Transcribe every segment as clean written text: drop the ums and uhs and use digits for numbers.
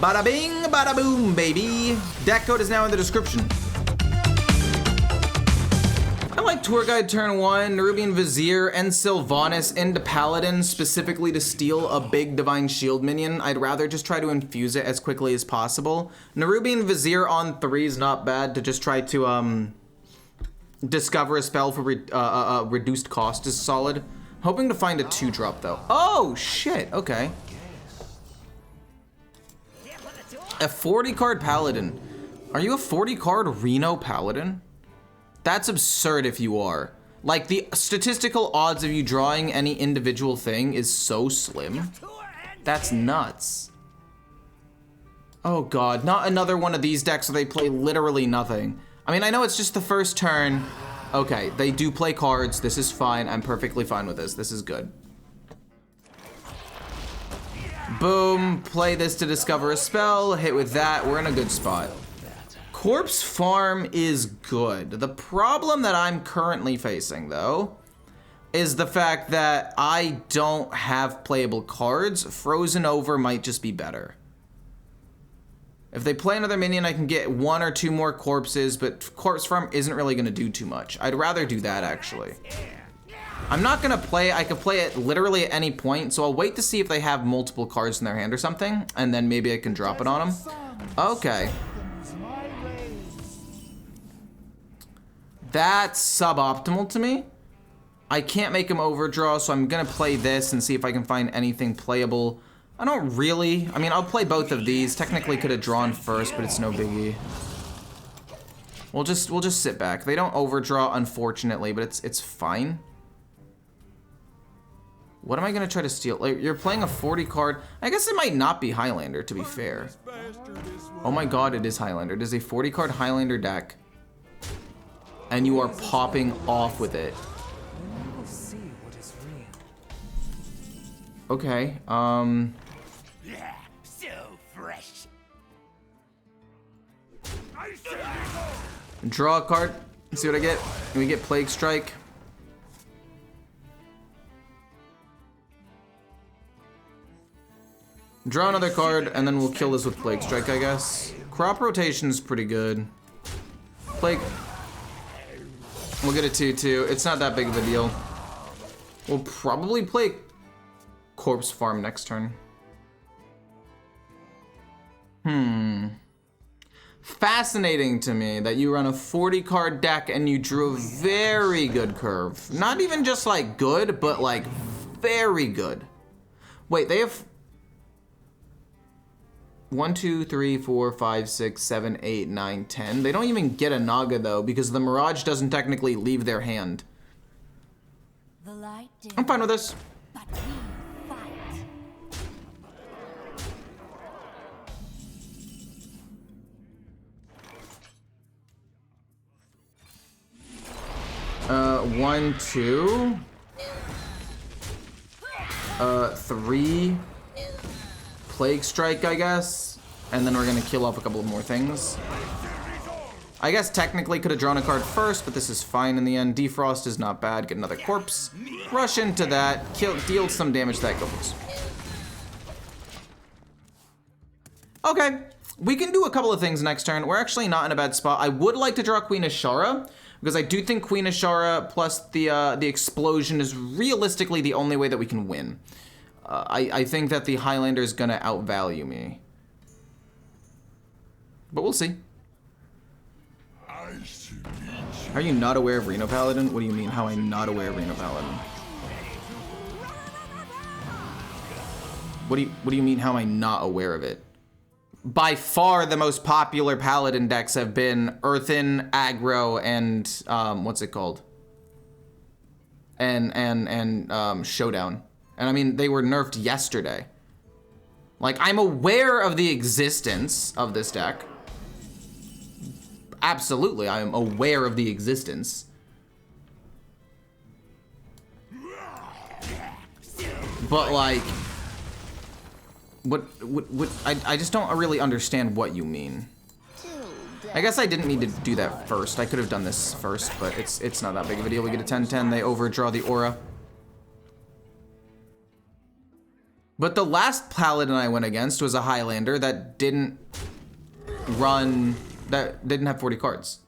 Bada bing, bada boom, baby. Deck code is now in the description. I like Tour Guide turn 1, Nerubian Vizier, and Sylvanas into Paladin specifically to steal a big Divine Shield minion. I'd rather just try to infuse it as quickly as possible. Nerubian Vizier on 3 is not bad to just try to discover a spell for reduced cost is solid. Hoping to find a 2-drop though. Oh shit, okay. A 40 card Paladin. Are you a 40 card Reno Paladin? That's absurd if you are. Like, the statistical odds of you drawing any individual thing is so slim. That's nuts. Oh god, not another one of these decks where they play literally nothing. I mean, I know it's just the first turn. Okay, they do play cards. This is fine. I'm perfectly fine with this. This is good. Boom, play this to discover a spell, hit with that. We're in a good spot. Corpse farm is good. The problem that I'm currently facing, though, is the fact that I don't have playable cards. Frozen Over might just be better. If they play another minion, I can get 1 or 2 more corpses, but Corpse farm isn't really going to do too much. I'd rather do that, actually. I'm not going to play. I could play it literally at any point, so I'll wait to see if they have multiple cards in their hand or something, and then maybe I can drop it on them. Okay. That's suboptimal to me. I can't make him overdraw, so I'm gonna play this and see if I can find anything playable. I don't really. I mean, I'll play both of these. Technically could have drawn first, but it's no biggie. We'll just sit back. They don't overdraw, unfortunately, but it's fine. What am I gonna try to steal? Like, you're playing a 40 card. I guess it might not be Highlander, to be fair. Oh my god, it is Highlander. It is a 40 card Highlander deck. And you are popping off with it. Okay, So fresh. Draw a card. Let's see what I get. Can we get Plague Strike? Draw another card, and then we'll kill this with Plague Strike, I guess. Crop Rotation's pretty good. Plague... We'll get a 2/2. It's not that big of a deal. We'll probably play Corpse Farm next turn. Fascinating to me that you run a 40 card deck and you drew a very good curve. Not even just like good, but like very good. Wait, they have 1, 2, 3, 4, 5, 6, 7, 8, 9, 10. They don't even get a Naga though, because the Mirage doesn't technically leave their hand. I'm fine with this. But we fight. 1, 2. 3. Plague Strike, I guess. And then we're gonna kill off a couple of more things. I guess technically could have drawn a card first, but this is fine in the end. Defrost is not bad. Get another corpse. Rush into that. Deal some damage to that goes. Okay. We can do a couple of things next turn. We're actually not in a bad spot. I would like to draw Queen Ashara, because I do think Queen Ashara plus the explosion is realistically the only way that we can win. I think that the Highlander is gonna outvalue me. But we'll see. Are you not aware of Reno Paladin? What do you mean, how am I not aware of Reno Paladin? What do you mean, how am I not aware of it? By far the most popular Paladin decks have been Earthen, Aggro, and what's it called? And Showdown. And I mean, they were nerfed yesterday. Like, I'm aware of the existence of this deck. Absolutely, I am aware of the existence. But like, I just don't really understand what you mean. I guess I didn't need to do that first. I could have done this first, but it's not that big of a deal. We get a 10/10, they overdraw the aura. But the last paladin I went against was a Highlander that didn't have 40 cards.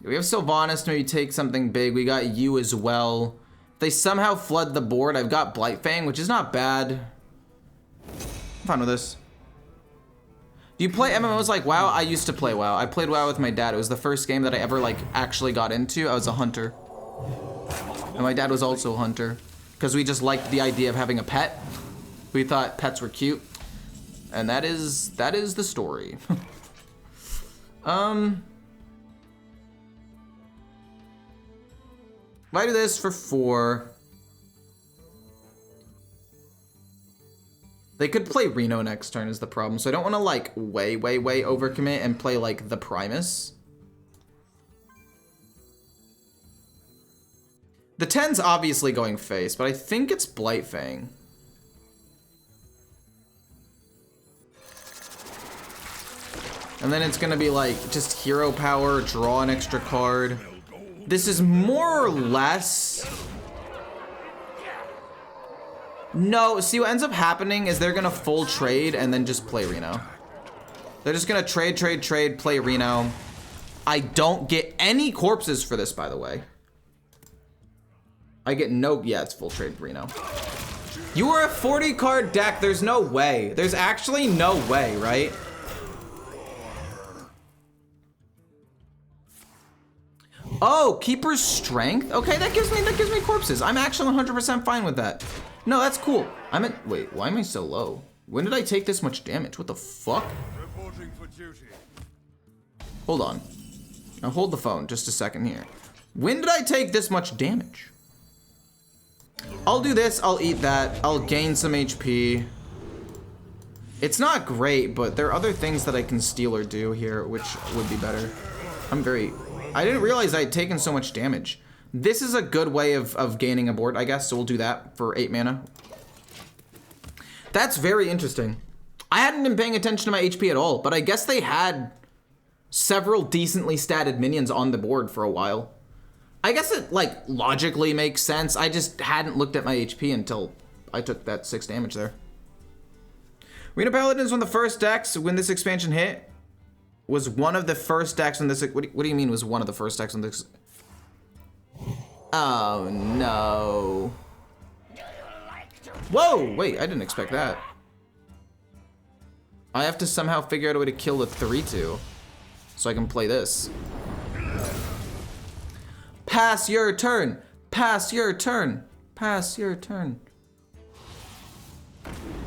We have Sylvanas to maybe take something big. We got you as well. If they somehow flood the board, I've got Blightfang, which is not bad. I'm fine with this. Do you play MMOs like WoW? I used to play WoW. I played WoW with my dad. It was the first game that I ever like actually got into. I was a hunter. And my dad was also a hunter. Because we just liked the idea of having a pet. We thought pets were cute. And that is the story. If I do this for 4. They could play Reno next turn is the problem. So I don't want to like way overcommit and play like the Primus. The 10's obviously going face, but I think it's Blightfang. And then it's gonna be like just hero power, draw an extra card. This is more or less... No, see what ends up happening is they're gonna full trade and then just play Reno. They're just gonna trade, play Reno. I don't get any corpses for this, by the way. I get no, yeah, it's full trade Reno. You are a 40 card deck, there's no way. There's actually no way, right? Oh, Keeper's Strength? Okay, that gives me corpses. I'm actually 100% fine with that. No, that's cool. Wait, why am I so low? When did I take this much damage? What the fuck? Reporting for duty. Hold on. Now hold the phone just a second here. When did I take this much damage? I'll do this, I'll eat that, I'll gain some HP. It's not great, but there are other things that I can steal or do here, which would be better. I didn't realize I'd taken so much damage. This is a good way of gaining a board, I guess, so we'll do that for 8 mana. That's very interesting. I hadn't been paying attention to my HP at all, but I guess they had several decently statted minions on the board for a while. I guess it, like, logically makes sense. I just hadn't looked at my HP until I took that 6 damage there. Reno Paladin is one of the first decks when this expansion hit. Was one of the first decks when this... What do you mean was one of the first decks when this... Oh, no. Whoa, wait, I didn't expect that. I have to somehow figure out a way to kill the 3/2 so I can play this. Pass your turn. Pass your turn. Pass your turn.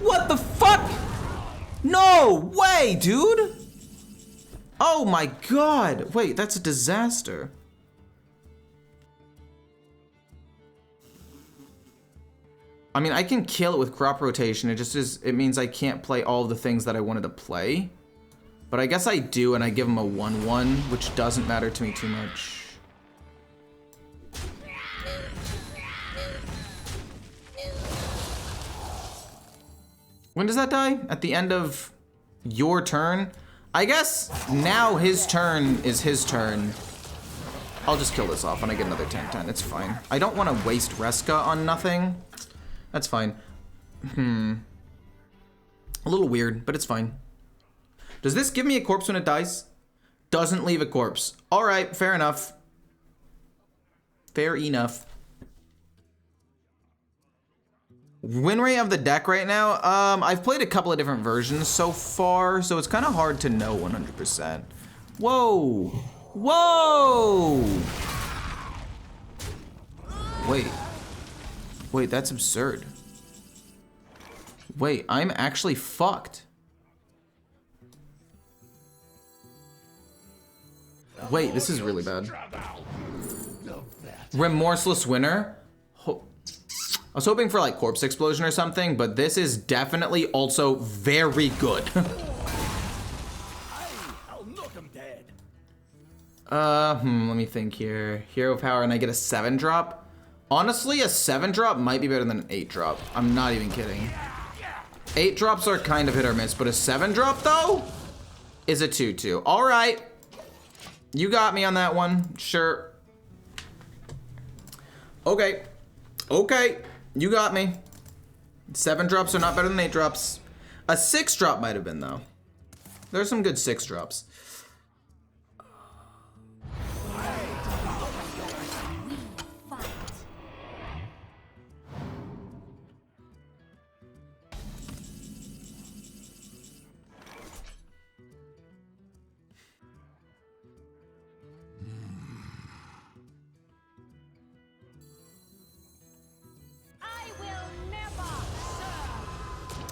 What the fuck? No way, dude. Oh my god. Wait, that's a disaster. I mean, I can kill it with crop rotation. It means I can't play all of the things that I wanted to play. But I guess I do, and I give him a 1/1, which doesn't matter to me too much. When does that die? At the end of your turn? I guess now his turn is his turn. I'll just kill this off and I get another 10/10. It's fine. I don't want to waste Reska on nothing. That's fine. A little weird, but it's fine. Does this give me a corpse when it dies? Doesn't leave a corpse. All right, fair enough. Fair enough. Win rate of the deck right now? I've played a couple of different versions so far, so it's kind of hard to know 100%. Whoa! Whoa! Wait, that's absurd. Wait, I'm actually fucked. Wait, this is really bad. Remorseless winner? I was hoping for like Corpse Explosion or something, but this is definitely also very good. Let me think here. Hero power and I get a 7-drop. Honestly, a 7-drop might be better than an 8-drop. I'm not even kidding. 8 drops are kind of hit or miss, but a 7-drop though is a 2/2. All right. You got me on that one. Sure. Okay. Okay. You got me. 7 drops are not better than 8 drops. A 6 drop might have been, though. There's some good 6 drops.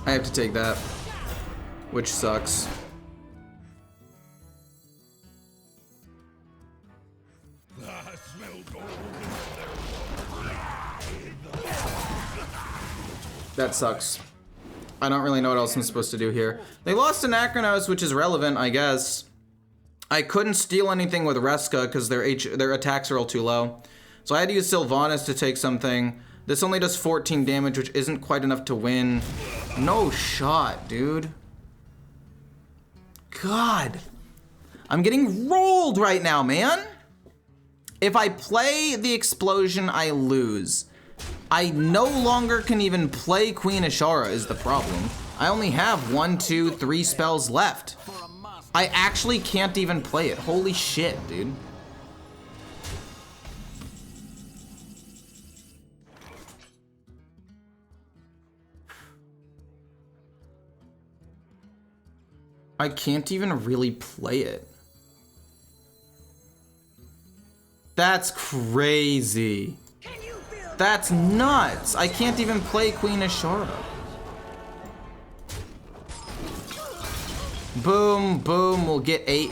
I have to take that, which sucks. That sucks. I don't really know what else I'm supposed to do here. They lost an Acronos, which is relevant, I guess. I couldn't steal anything with Reska because their attacks are all too low. So I had to use Sylvanas to take something. This only does 14 damage, which isn't quite enough to win. No shot, dude. God. I'm getting rolled right now, man. If I play the explosion, I lose. I no longer can even play Queen Ashara is the problem. I only have 1, 2, 3 spells left. I actually can't even play it. Holy shit, dude. I can't even really play it. That's crazy. That's nuts. I can't even play Queen Ashara. Boom, boom, we'll get 8.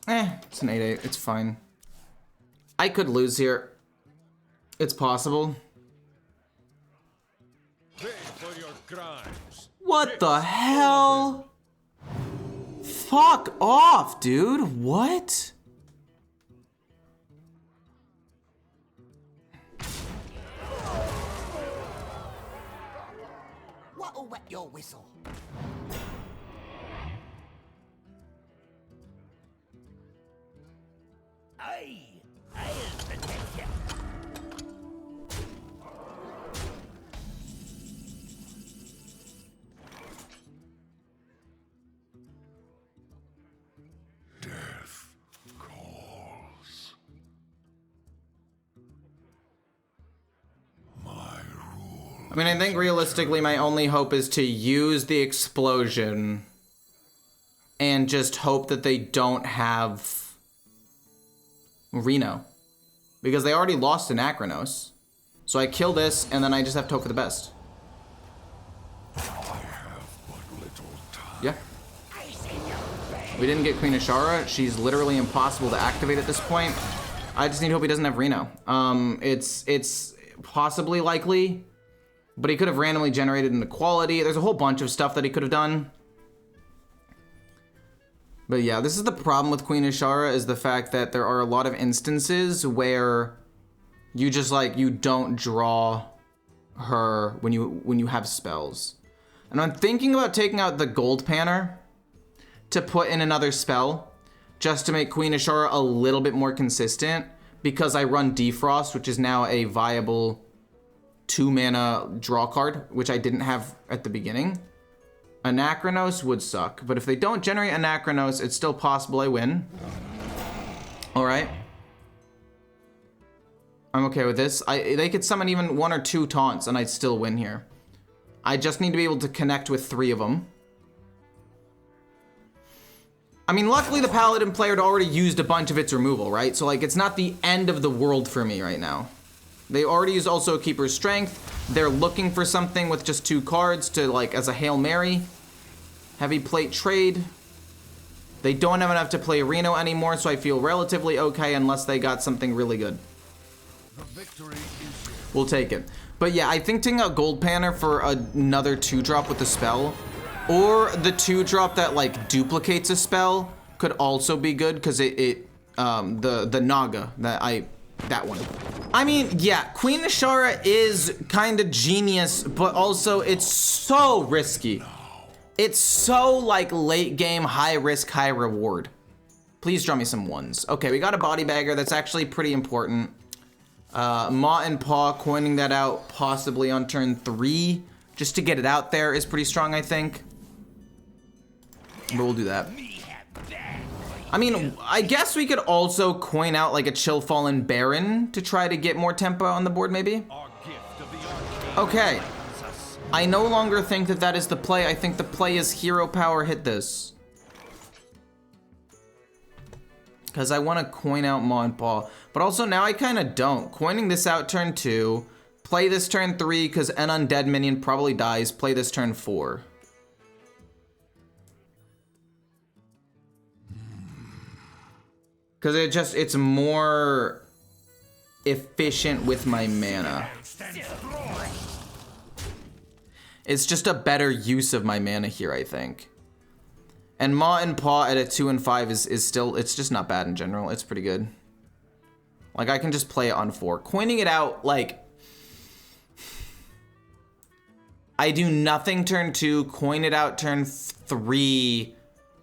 It's an 8-8, it's fine. I could lose here. It's possible. What the hell? Fuck off, dude. What? What'll wet your whistle? I'll protect you. I mean, I think realistically my only hope is to use the explosion and just hope that they don't have Reno. Because they already lost an Acronos. So I kill this and then I just have to hope for the best. Yeah. We didn't get Queen Ashara. She's literally impossible to activate at this point. I just need to hope he doesn't have Reno. It's possibly likely. But he could have randomly generated an equality. There's a whole bunch of stuff that he could have done. But yeah, this is the problem with Queen Ashara, is the fact that there are a lot of instances where you just you don't draw her when you have spells. And I'm thinking about taking out the Gold Panner to put in another spell just to make Queen Ashara a little bit more consistent, because I run Defrost, which is now a viable 2-mana draw card, which I didn't have at the beginning. Anachronos would suck, but if they don't generate Anachronos, it's still possible I win. All right. I'm okay with this. They could summon even 1 or 2 taunts and I'd still win here. I just need to be able to connect with 3 of them. I mean, luckily the Paladin player had already used a bunch of its removal, right? So it's not the end of the world for me right now. They already used also Keeper's Strength. They're looking for something with just 2 cards to as a Hail Mary. Heavy Plate Trade. They don't have enough to play Reno anymore, so I feel relatively okay unless they got something really good. We'll take it. But yeah, I think taking out Gold Panner for another 2-drop with the spell, or the 2-drop that duplicates a spell, could also be good, because the Naga that one. I mean, yeah, Queen Ashara is kind of genius, but also it's so risky. It's so late game, high risk, high reward. Please draw me some 1s. Okay, we got a body bagger. That's actually pretty important. Maw and Paw, coining that out possibly on turn 3, just to get it out there is pretty strong, I think. But we'll do that. I mean, I guess we could also coin out like a Chill Fallen Baron to try to get more tempo on the board, maybe? Okay. I no longer think that that is the play. I think the play is Hero Power, hit this. Because I want to coin out Maw and Paw. But also now I kind of don't. Coining this out turn 2. Play this turn 3 because an undead minion probably dies. Play this turn 4. Because it's more efficient with my mana. It's just a better use of my mana here, I think. And Maw and Paw at a 2 and 5 is still, it's just not bad in general. It's pretty good. Like, I can just play it on 4. Coining it out, like, I do nothing turn 2, coin it out turn 3.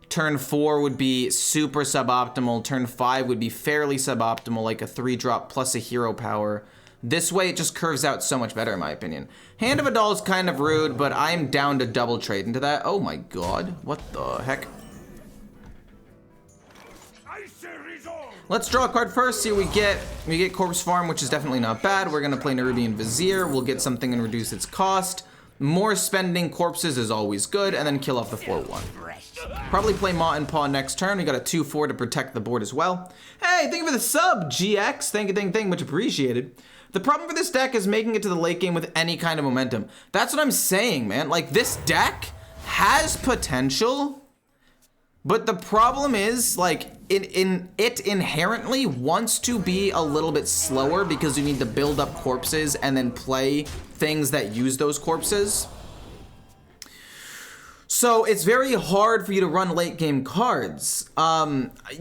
Turn 4 would be super suboptimal. Turn 5 would be fairly suboptimal, like a 3-drop plus a hero power. This way, it just curves out so much better, in my opinion. Hand of a Doll is kind of rude, but I'm down to double trade into that. Oh my god, what the heck? Let's draw a card first, see what we get. We get Corpse Farm, which is definitely not bad. We're gonna play Nerubian Vizier. We'll get something and reduce its cost. More spending corpses is always good, and then kill off the 4/1. Probably play Maw and Paw next turn. We got a 2/4 to protect the board as well. Hey, thank you for the sub, GX. Thank you, much appreciated. The problem for this deck is making it to the late game with any kind of momentum. That's what I'm saying, man. Like, this deck has potential, but the problem is, like, it inherently wants to be a little bit slower because you need to build up corpses and then play things that use those corpses. So it's very hard for you to run late game cards.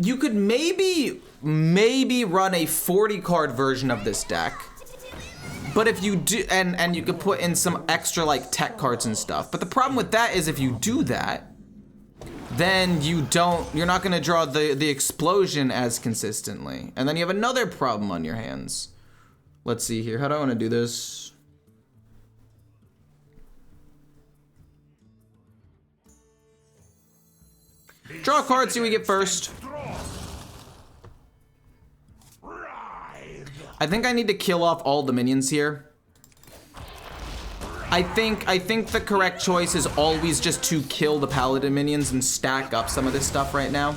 You could maybe run a 40 card version of this deck. But if you do, and you could put in some extra like tech cards and stuff. But the problem with that is if you do that, then you're not gonna draw the explosion as consistently. And then you have another problem on your hands. Let's see here, how do I wanna do this? Draw a card, see what we get first. I think I need to kill off all the minions here. I think the correct choice is always just to kill the paladin minions and stack up some of this stuff right now.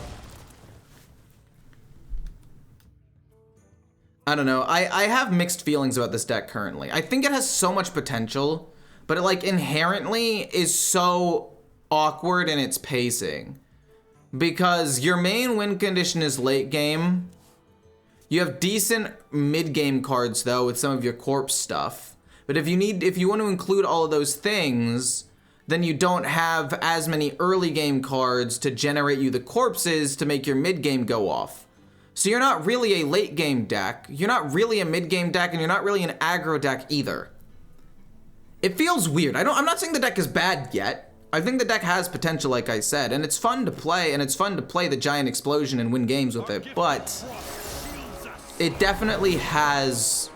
I don't know. I have mixed feelings about this deck currently. I think it has so much potential, but it like inherently is so awkward in its pacing. Because your main win condition is late game. You have decent mid-game cards though with some of your corpse stuff. But if you want to include all of those things, then you don't have as many early game cards to generate you the corpses to make your mid-game go off. So you're not really a late game deck, you're not really a mid-game deck, and you're not really an aggro deck either. It feels weird. I'm not saying the deck is bad yet. I think the deck has potential, like I said, and it's fun to play, and it's fun to play the giant explosion and win games with it, but it definitely has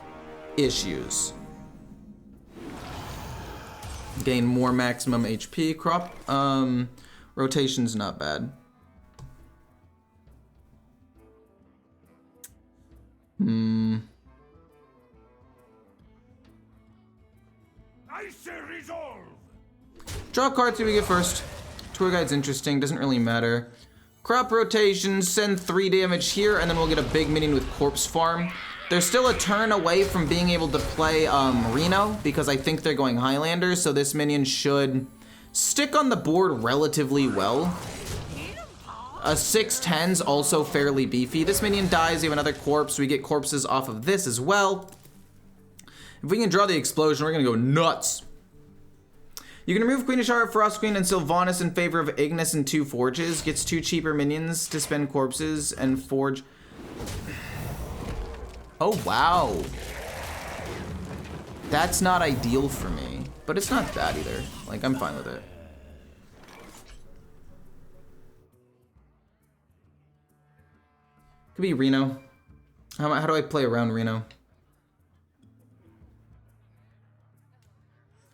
issues. Gain more maximum HP. Crop, rotation's not bad. I say resolve. Draw a card, see what we get first. Tour guide's interesting, doesn't really matter. Crop rotation, send 3 damage here, and then we'll get a big minion with Corpse Farm. They're still a turn away from being able to play Reno, because I think they're going Highlander, so this minion should stick on the board relatively well. A 6/10's also fairly beefy. This minion dies, you have another corpse, we get corpses off of this as well. If we can draw the explosion, we're gonna go nuts. You can remove Queen Ashara, Frost Queen, and Sylvanas in favor of Ignis and 2 Forges. Gets 2 cheaper minions to spend corpses and forge. Oh, wow. That's not ideal for me, but it's not bad either. Like, I'm fine with it. Could be Reno. How do I play around Reno?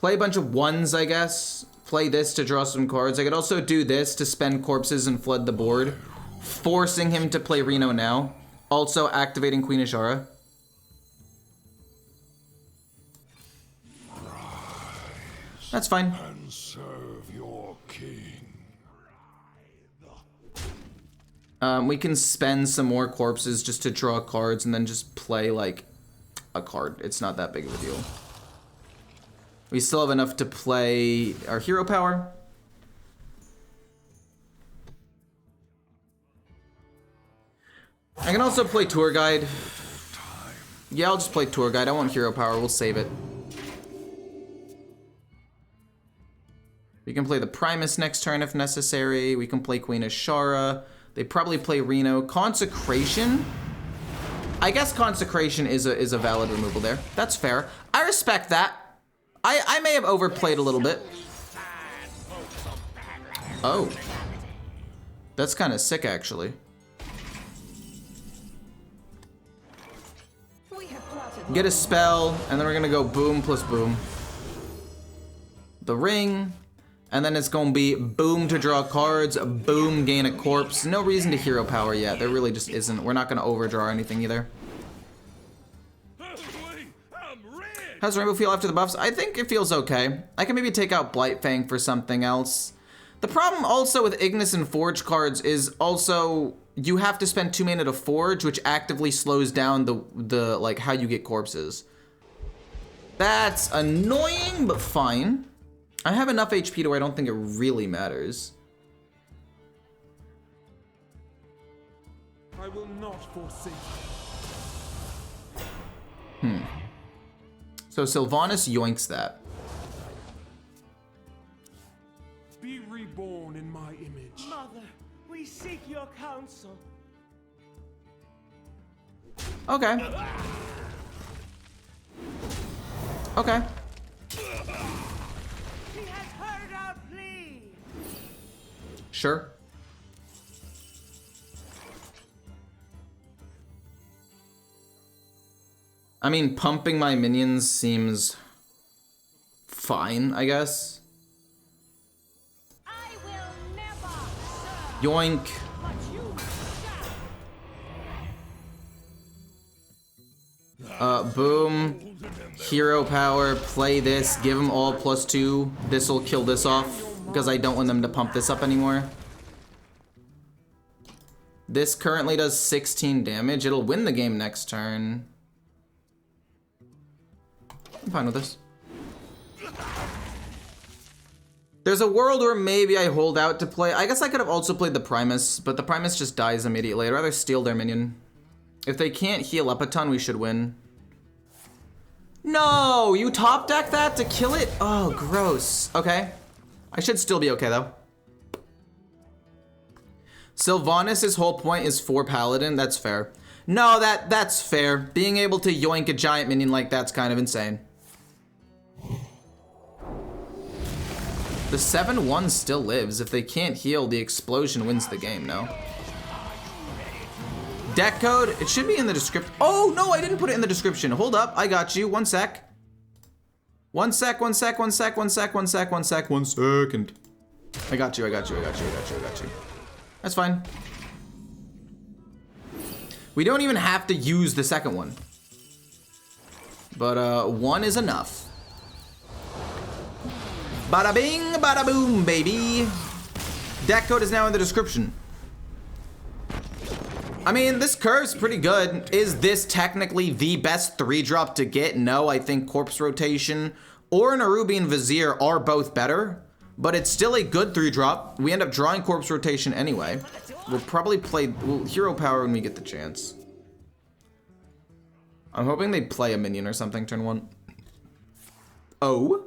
Play a bunch of ones, I guess. Play this to draw some cards. I could also do this to spend corpses and flood the board, forcing him to play Reno now. Also activating Queen Ashara. That's fine. And serve your king. We can spend some more corpses just to draw cards and then just play like a card. It's not that big of a deal. We still have enough to play our hero power. I can also play tour guide. Yeah, I'll just play tour guide. I want hero power. We'll save it. We can play the Primus next turn if necessary. We can play Queen Ashara. They probably play Reno. Consecration? I guess Consecration is a valid removal there. That's fair. I respect that. I may have overplayed a little bit. Oh. That's kind of sick, actually. Get a spell, and then we're gonna go boom plus boom. The ring, and then it's gonna be boom to draw cards, boom, gain a corpse. No reason to hero power yet. There really just isn't. We're not gonna overdraw anything either. How's Rainbow feel after the buffs? I think it feels okay. I can maybe take out Blightfang for something else. The problem also with Ignis and Forge cards is also you have to spend 2 mana to Forge, which actively slows down the like how you get corpses. That's annoying, but fine. I have enough HP to where I don't think it really matters. I will not forsake. So Sylvanas yoinks that. Be reborn in my image. Mother, we seek your counsel. Okay. Okay. He has heard our plea. Sure. I mean, pumping my minions seems fine, I guess. I will never serve, Yoink. but you shall. Boom. Hero power, play this, give them all +2. This'll kill this off, because I don't want them to pump this up anymore. This currently does 16 damage. It'll win the game next turn. I'm fine with this. There's a world where maybe I hold out to play. I guess I could have also played the Primus, but the Primus just dies immediately. I'd rather steal their minion. If they can't heal up a ton, we should win. No, you top deck that to kill it? Oh, gross. Okay. I should still be okay though. Sylvanas' whole point is for Paladin. That's fair. No, that's fair. Being able to yoink a giant minion like that's kind of insane. The 7/1 still lives. If they can't heal, the explosion wins the game, no? Deck code, it should be in the description. Oh, no, I didn't put it in the description. Hold up, I got you. 1 sec. 1 sec, 1 sec, 1 sec, 1 sec, 1 sec, 1 sec, 1 second. I got you, I got you, I got you, I got you, I got you. That's fine. We don't even have to use the second one. But 1 is enough. Bada bing, bada boom, baby. Deck code is now in the description. I mean, this curve's pretty good. Is this technically the best 3-drop to get? No, I think Corpse Rotation or an Arubian Vizier are both better, but it's still a good 3-drop. We end up drawing Corpse Rotation anyway. We'll probably play Hero Power when we get the chance. I'm hoping they play a minion or something turn 1. Oh.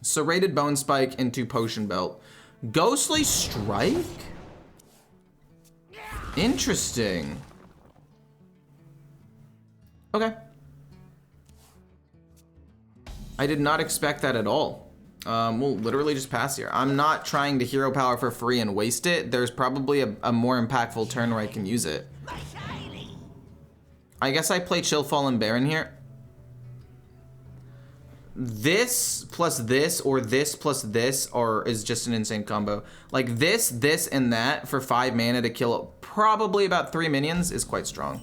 Serrated Bone Spike into Potion Belt. Ghostly Strike? Interesting. Okay. I did not expect that at all. We'll literally just pass here. I'm not trying to hero power for free and waste it. There's probably a more impactful turn where I can use it. I guess I play Chill Fallen Baron here. this plus this or this plus this is just an insane combo. Like this, and that for 5 mana to kill probably about 3 minions is quite strong.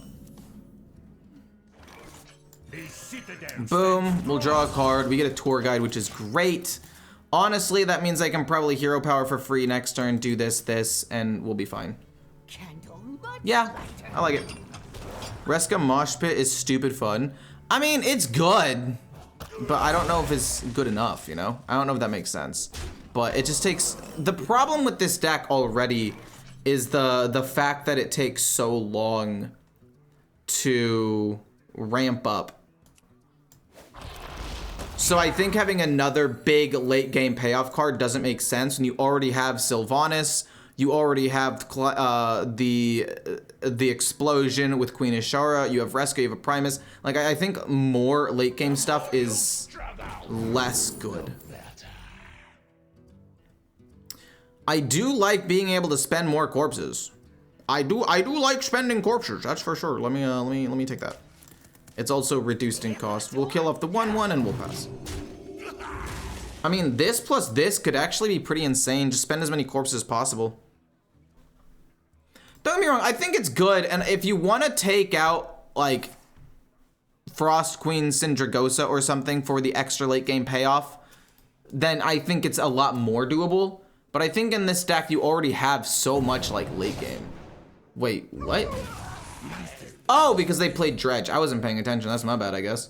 Boom, we'll draw a card. We get a tour guide, which is great. Honestly, that means I can probably hero power for free next turn, do this, and we'll be fine. Yeah, I like it. Reska Mosh Pit is stupid fun. I mean, it's good, but I don't know if it's good enough, you know? I don't know if that makes sense. But it just takes... The problem with this deck already is the fact that it takes so long to ramp up. So I think having another big late game payoff card doesn't make sense when you already have Sylvanas, you already have the explosion with Queen Ishara, you have Reska, you have a Primus. Like I think more late game stuff is less good. I do like being able to spend more corpses. I do like spending corpses, that's for sure. Let me take that. It's also reduced in cost. We'll kill off the 1/1 and we'll pass. I mean, this plus this could actually be pretty insane. Just spend as many corpses as possible. Don't get me wrong, I think it's good. And if you want to take out, like, Frost Queen Syndragosa or something for the extra late game payoff, then I think it's a lot more doable. But I think in this deck, you already have so much, like, late game. Wait, what? Oh, because they played Dredge. I wasn't paying attention. That's my bad, I guess.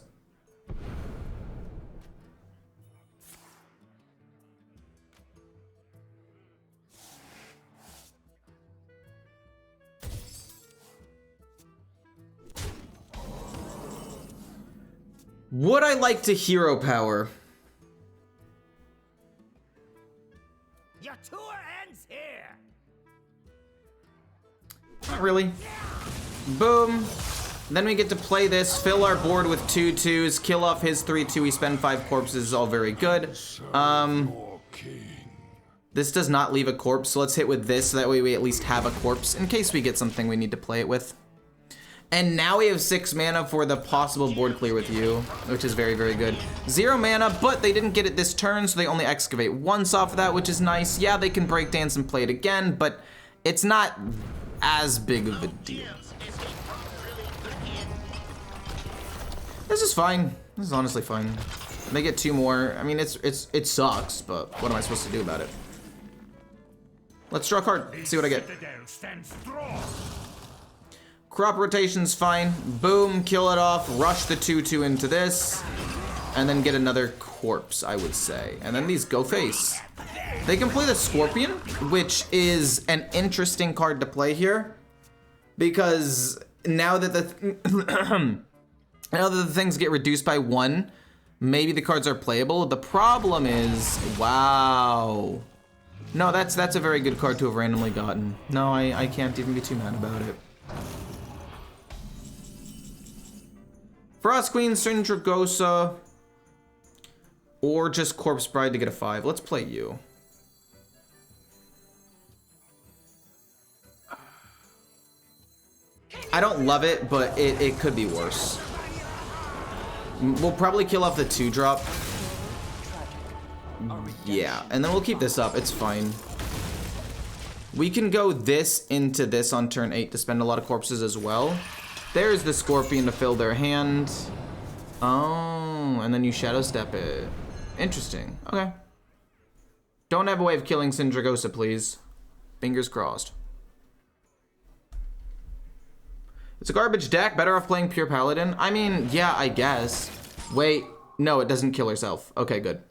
Would I like to hero power? Your tour ends here. Not really. Boom. Then we get to play this, fill our board with 2/2s, kill off his 3/2, we spend 5 corpses, all very good. This does not leave a corpse, so let's hit with this, so that way we at least have a corpse in case we get something we need to play it with. And now we have 6 mana for the possible board clear with you, which is very, very good. 0 mana, but they didn't get it this turn, so they only excavate once off of that, which is nice. Yeah, they can breakdance and play it again, but it's not as big of a deal. This is fine. This is honestly fine. They get 2 more. I mean, it sucks, but what am I supposed to do about it? Let's draw a card. See what I get. Crop rotation's fine. Boom, kill it off. Rush the 2/2 into this, and then get another corpse, I would say. And then these go face. They can play the Scorpion, which is an interesting card to play here, because now that now that the things get reduced by 1, maybe the cards are playable. The problem is, wow. No, that's a very good card to have randomly gotten. No, I can't even be too mad about it. Frost Queen, Syndragosa, or just Corpse Bride to get a 5. Let's play you. I don't love it, but it could be worse. We'll probably kill off the 2-drop. Yeah, and then we'll keep this up. It's fine. We can go this into this on turn 8 to spend a lot of corpses as well. There's the Scorpion to fill their hand. Oh, and then you Shadow Step it. Interesting. Okay. Don't have a way of killing Syndragosa, please. Fingers crossed. It's a garbage deck. Better off playing Pure Paladin. I mean, yeah, I guess. Wait, no, it doesn't kill herself. Okay, good.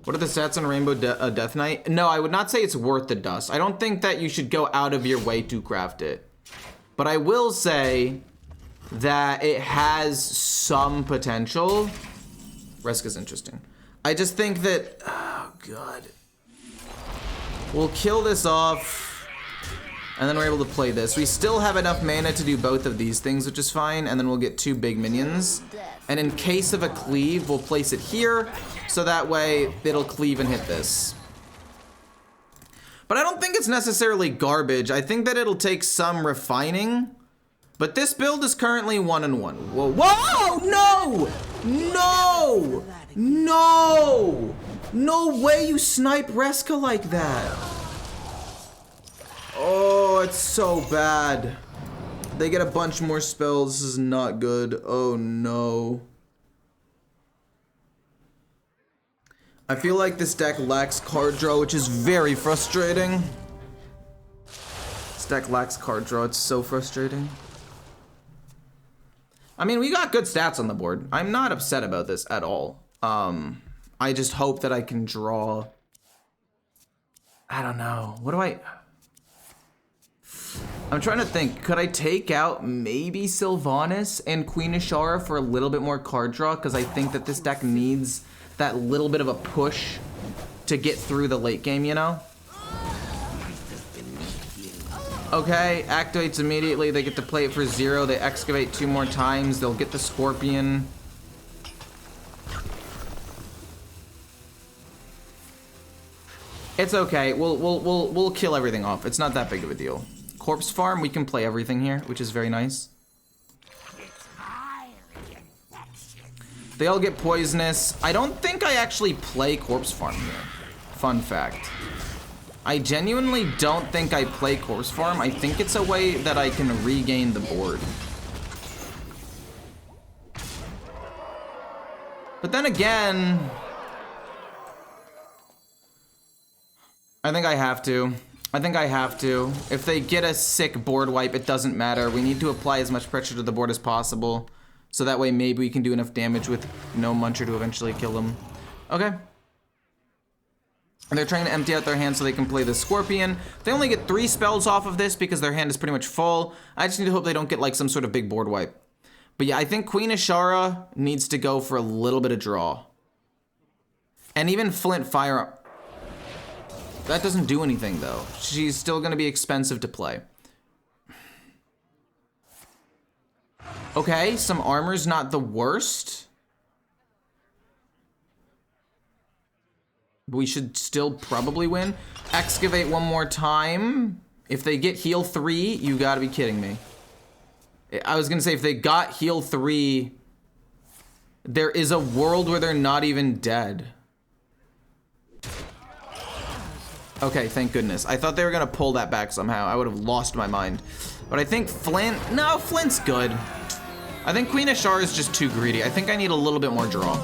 What are the stats on Rainbow Death Knight? No, I would not say it's worth the dust. I don't think that you should go out of your way to craft it. But I will say that it has some potential. Reska's interesting. I just think that, oh god. We'll kill this off, and then we're able to play this. We still have enough mana to do both of these things, which is fine, and then we'll get 2 big minions. And in case of a cleave, we'll place it here, so that way it'll cleave and hit this. But I don't think it's necessarily garbage. I think that it'll take some refining, But this build is currently 1-1. Whoa, whoa, no! No! No! No way you snipe Reska like that. Oh, it's so bad. They get a bunch more spells. This is not good. Oh no. I feel like this deck lacks card draw, which is very frustrating. This deck lacks card draw. It's so frustrating. I mean, we got good stats on the board. I'm not upset about this at all. I just hope that I can draw. I don't know. What do I'm trying to think. Could I take out maybe Sylvanas and Queen Ashara for a little bit more card draw? Because I think that this deck needs that little bit of a push to get through the late game, you know? Okay, activates immediately. They get to play it for 0. They excavate 2 more times. They'll get the Scorpion. It's okay. We'll kill everything off. It's not that big of a deal. Corpse farm, we can play everything here, which is very nice. They all get poisonous. I don't think I actually play corpse farm here. Fun fact. I genuinely don't think I play corpse farm. I think it's a way that I can regain the board. But then again, I think I have to. If they get a sick board wipe, it doesn't matter. We need to apply as much pressure to the board as possible. So that way maybe we can do enough damage with no muncher to eventually kill them. Okay. And they're trying to empty out their hand so they can play the Scorpion. They only get 3 spells off of this because their hand is pretty much full. I just need to hope they don't get like some sort of big board wipe. But yeah, I think Queen Ashara needs to go for a little bit of draw. And even Flint Fire... That doesn't do anything though. She's still gonna be expensive to play. Okay, some armor's not the worst. We should still probably win. Excavate 1 more time. If they get heal 3, you gotta be kidding me. I was gonna say if they got heal 3, there is a world where they're not even dead. Okay, thank goodness. I thought they were gonna pull that back somehow. I would have lost my mind. But I think Flint, no, Flint's good. I think Queen Ashara is just too greedy. I think I need a little bit more draw.